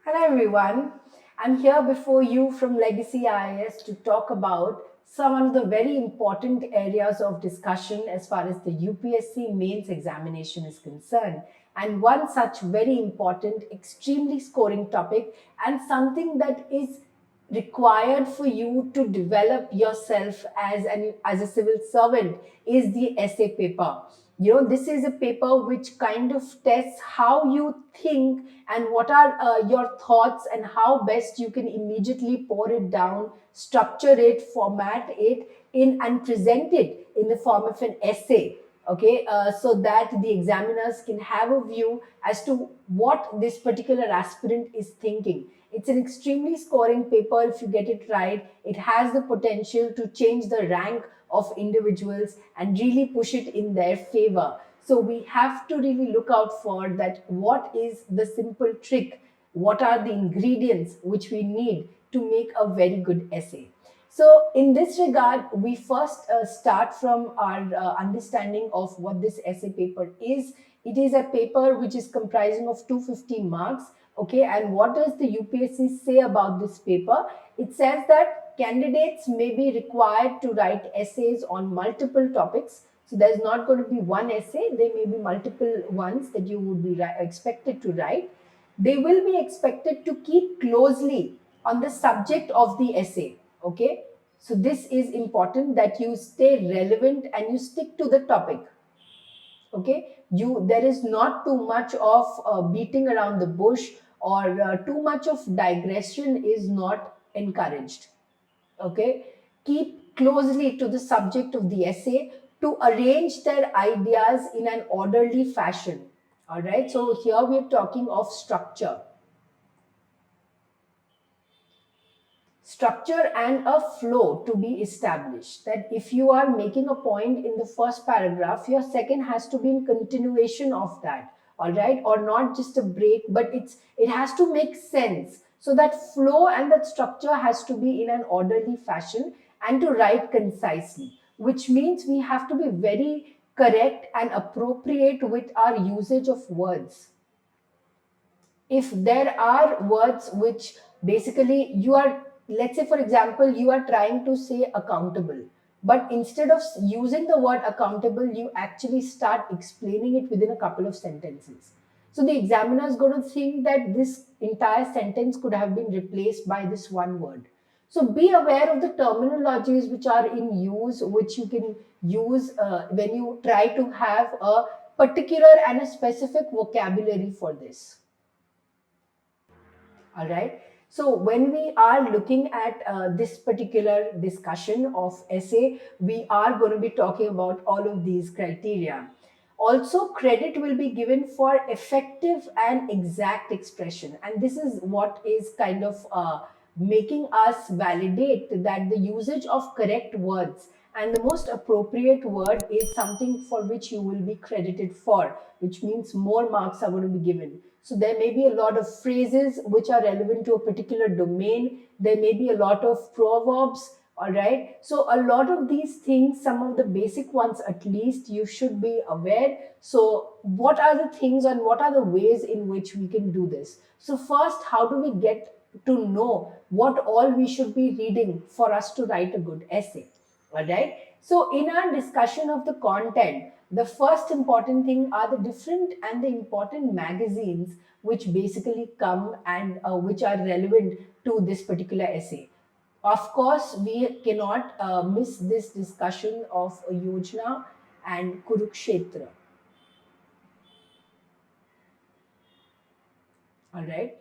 Hello everyone, I'm here before you from Legacy IAS to talk about some of the very important areas of discussion as far as the UPSC mains examination is concerned. And one such very important, extremely scoring topic, and something that is required for you to develop yourself as a civil servant is the essay paper. This is a paper which kind of tests how you think and what are your thoughts and how best you can immediately pour it down, structure it, format it in and present it in the form of an essay. Okay, so that the examiners can have a view as to what this particular aspirant is thinking. It's an extremely scoring paper if you get it right. It has the potential to change the rank of individuals and really push it in their favor. So we have to really look out for that. What is the simple trick? What are the ingredients which we need to make a very good essay? So in this regard, we first start from our understanding of what this essay paper is. It is a paper which is comprising of 250 marks. Okay, and what does the UPSC say about this paper? It says that candidates may be required to write essays on multiple topics. So there's not going to be one essay, there may be multiple ones that you would be expected to write. They will be expected to keep closely on the subject of the essay. Okay, so this is important that you stay relevant and you stick to the topic. Okay, there is not too much of beating around the bush, or too much of digression is not encouraged. Okay, keep closely to the subject of the essay to arrange their ideas in an orderly fashion. All right, so here we are talking of structure and a flow to be established. That if you are making a point in the first paragraph, your second has to be in continuation of that. All right, or not just a break, but it has to make sense. So that flow and that structure has to be in an orderly fashion and to write concisely, which means we have to be very correct and appropriate with our usage of words. If there are words which basically you are, let's say for example, you are trying to say accountable, but instead of using the word accountable, you actually start explaining it within a couple of sentences. So the examiner is going to think that this entire sentence could have been replaced by this one word. So be aware of the terminologies which are in use, which you can use when you try to have a particular and a specific vocabulary for this. All right. So when we are looking at this particular discussion of essay, we are going to be talking about all of these criteria. Also, credit will be given for effective and exact expression. And this is what is kind of making us validate that the usage of correct words and the most appropriate word is something for which you will be credited for, which means more marks are going to be given. So there may be a lot of phrases which are relevant to a particular domain. There may be a lot of proverbs. All right. So a lot of these things, some of the basic ones at least, you should be aware. So what are the things and what are the ways in which we can do this? So first, how do we get to know what all we should be reading for us to write a good essay? All right. So in our discussion of the content, the first important thing are the different and the important magazines which basically come and which are relevant to this particular essay. Of course, we cannot miss this discussion of Yojana and Kurukshetra. All right.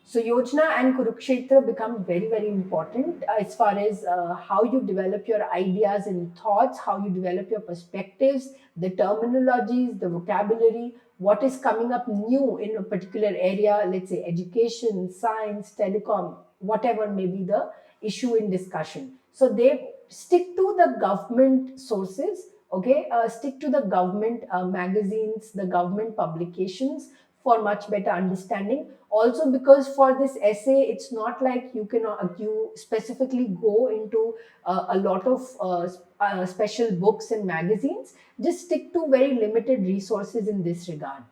So Yojana and Kurukshetra become very, very important as far as how you develop your ideas and thoughts, how you develop your perspectives, the terminologies, the vocabulary, what is coming up new in a particular area, let's say education, science, telecom, whatever may be the issue in discussion. So they stick to the government sources, okay, stick to the government magazines, the government publications for much better understanding. Also, because for this essay, it's not like you specifically go into a lot of special books and magazines. Just stick to very limited resources in this regard.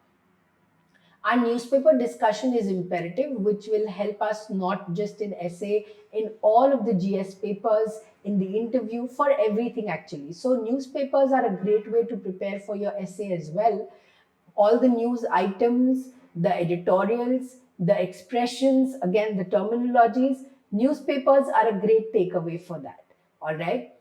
Our newspaper discussion is imperative, which will help us not just in essay, in all of the GS papers, in the interview, for everything actually. So newspapers are a great way to prepare for your essay as well. All the news items, the editorials, the expressions, again the terminologies, newspapers are a great takeaway for that. All right.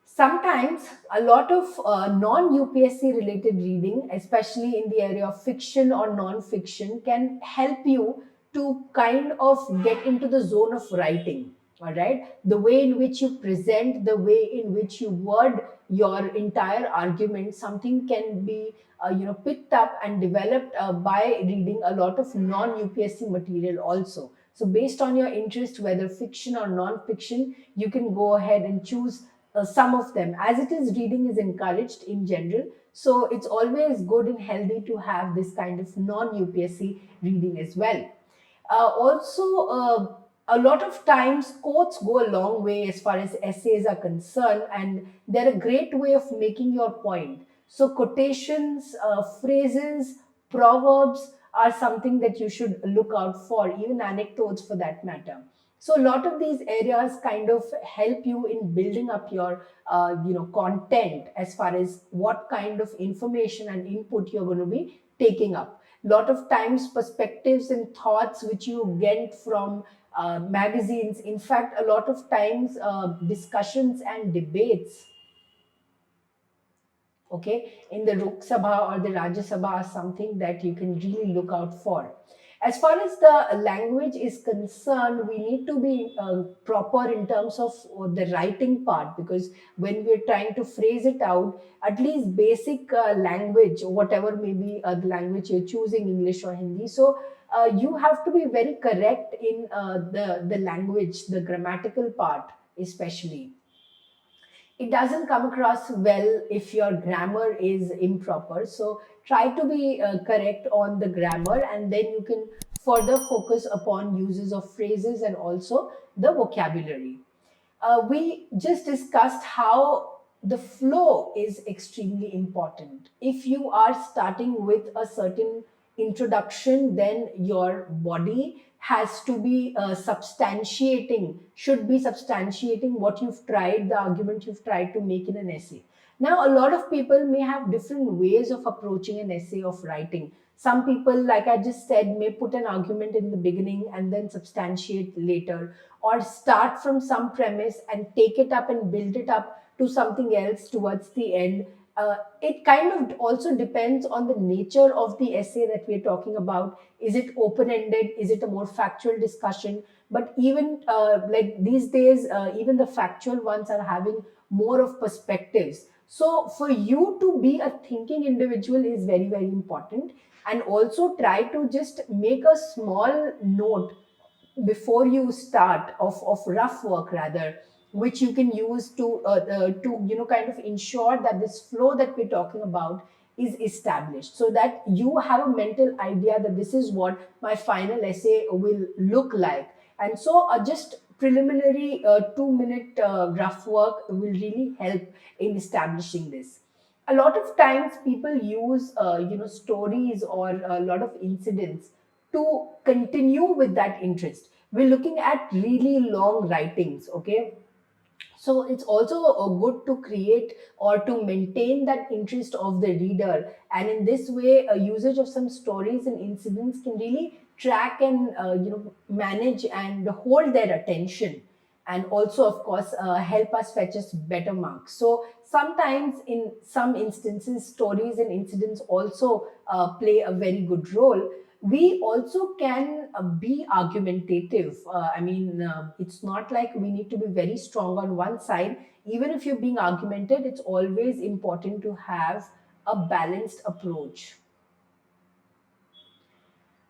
Sometimes a lot of non-UPSC related reading, especially in the area of fiction or non-fiction, can help you to kind of get into the zone of writing. All right, the way in which you present, the way in which you word your entire argument, something can be picked up and developed by reading a lot of non-UPSC material also. So based on your interest, whether fiction or non-fiction, you can go ahead and choose some of them. As it is, reading is encouraged in general, so it's always good and healthy to have this kind of non-UPSC reading as well. Also, a lot of times quotes go a long way as far as essays are concerned, and they're a great way of making your point. So quotations, phrases, proverbs are something that you should look out for, even anecdotes for that matter. So a lot of these areas kind of help you in building up your content as far as what kind of information and input you're going to be taking up. Lot of times perspectives and thoughts which you get from magazines, in fact a lot of times discussions and debates, okay, in the Lok Sabha or the Rajya Sabha are something that you can really look out for. As far as the language is concerned, we need to be proper in terms of the writing part, because when we're trying to phrase it out, at least basic language, whatever may be the language you're choosing, English or Hindi. So you have to be very correct in the language, the grammatical part especially. It doesn't come across well if your grammar is improper. So try to be correct on the grammar, and then you can further focus upon uses of phrases and also the vocabulary. We just discussed how the flow is extremely important. If you are starting with a certain introduction, then your body has to be should be substantiating what you've tried, the argument you've tried to make in an essay. Now, a lot of people may have different ways of approaching an essay of writing. Some people, like I just said, may put an argument in the beginning and then substantiate later, or start from some premise and take it up and build it up to something else towards the end. It kind of also depends on the nature of the essay that we're talking about. Is it open ended? Is it a more factual discussion? But even like these days, even the factual ones are having more of perspectives. So, for you to be a thinking individual is very, very important. And also try to just make a small note before you start of rough work rather, which you can use to kind of ensure that this flow that we're talking about is established, so that you have a mental idea that this is what my final essay will look like. And so just preliminary 2 minute rough work will really help in establishing this. A lot of times people use stories or a lot of incidents to continue with that interest. We're looking at really long writings, okay? So it's also good to create or to maintain that interest of the reader, and in this way a usage of some stories and incidents can really track and manage and hold their attention, and also of course help us fetch us better marks. So sometimes in some instances stories and incidents also play a very good role. We also can be argumentative. It's not like we need to be very strong on one side. Even if you're being argumented, it's always important to have a balanced approach.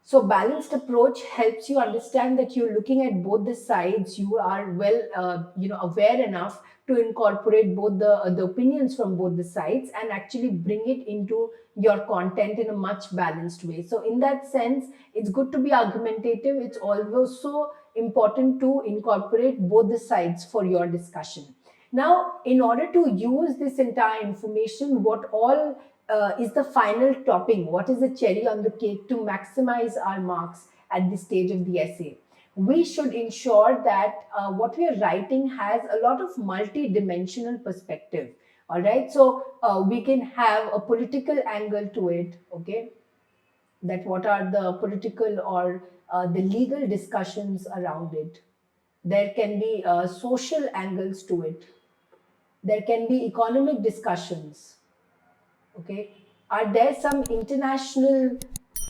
So balanced approach helps you understand that you're looking at both the sides. You are well, aware enough to incorporate both the opinions from both the sides and actually bring it into your content in a much balanced way. So in that sense, it's good to be argumentative. It's also important to incorporate both the sides for your discussion. Now, in order to use this entire information, what all is the final topping. What is the cherry on the cake to maximize our marks at this stage of the essay? We should ensure that what we are writing has a lot of multi-dimensional perspective. All right, so we can have a political angle to it, okay, that what are the political or the legal discussions around it. There can be social angles to it. There can be economic discussions. Okay, are there some international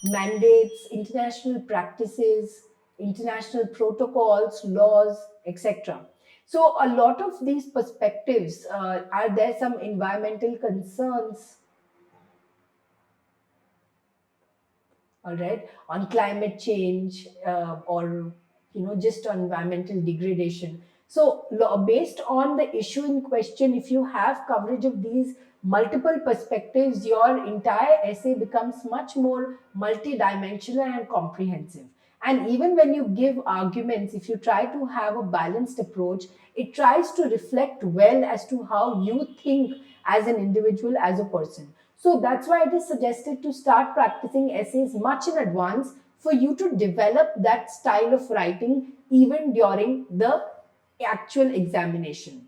mandates, international practices, international protocols, laws, etc.? So a lot of these perspectives, are there some environmental concerns, all right, on climate change, or just on environmental degradation? So based on the issue in question, if you have coverage of these multiple perspectives, your entire essay becomes much more multidimensional and comprehensive. And even when you give arguments, if you try to have a balanced approach, it tries to reflect well as to how you think as an individual, as a person. So that's why it is suggested to start practicing essays much in advance for you to develop that style of writing even during the actual examination.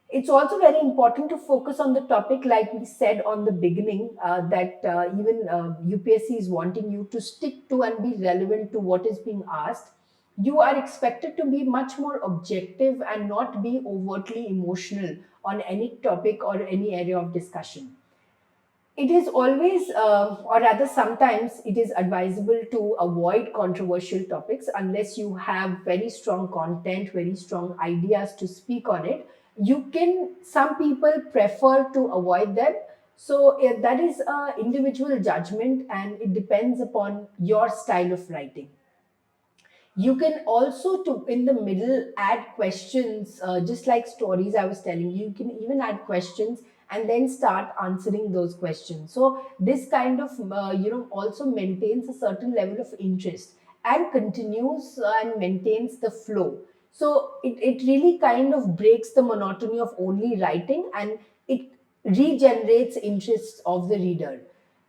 It's also very important to focus on the topic, like we said on the beginning, that even UPSC is wanting you to stick to and be relevant to what is being asked. You are expected to be much more objective and not be overtly emotional on any topic or any area of discussion. It is always, or rather, sometimes it is advisable to avoid controversial topics unless you have very strong content, very strong ideas to speak on it. Some people prefer to avoid them. So that is an individual judgment and it depends upon your style of writing. You can also, to in the middle, add questions, just like stories I was telling you. You can even add questions and then start answering those questions. So this kind of also maintains a certain level of interest and continues and maintains the flow. So it really kind of breaks the monotony of only writing, and it regenerates interest of the reader.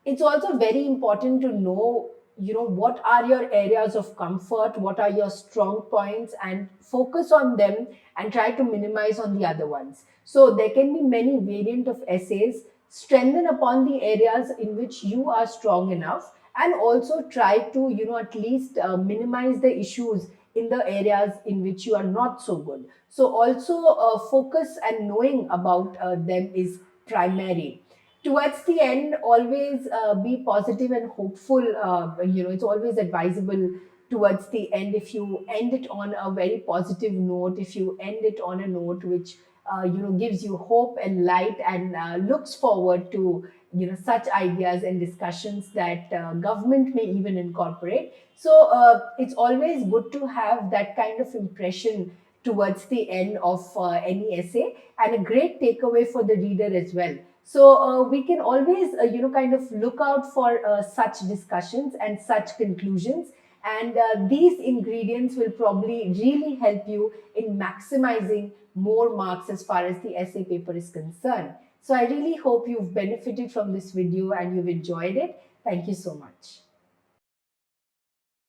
It's also very important to know, what are your areas of comfort, what are your strong points, and focus on them and try to minimize on the other ones. So there can be many variant of essays. Strengthen upon the areas in which you are strong enough, and also try to at least minimize the issues in the areas in which you are not so good. So also focus and knowing about them is primary. Towards the end, always be positive and hopeful. It's always advisable towards the end, if you end it on a very positive note, if you end it on a note which gives you hope and light, and looks forward to such ideas and discussions that government may even incorporate. So it's always good to have that kind of impression towards the end of any essay, and a great takeaway for the reader as well. So we can always, kind of look out for such discussions and such conclusions. And these ingredients will probably really help you in maximizing more marks as far as the essay paper is concerned. So I really hope you've benefited from this video and you've enjoyed it. Thank you so much.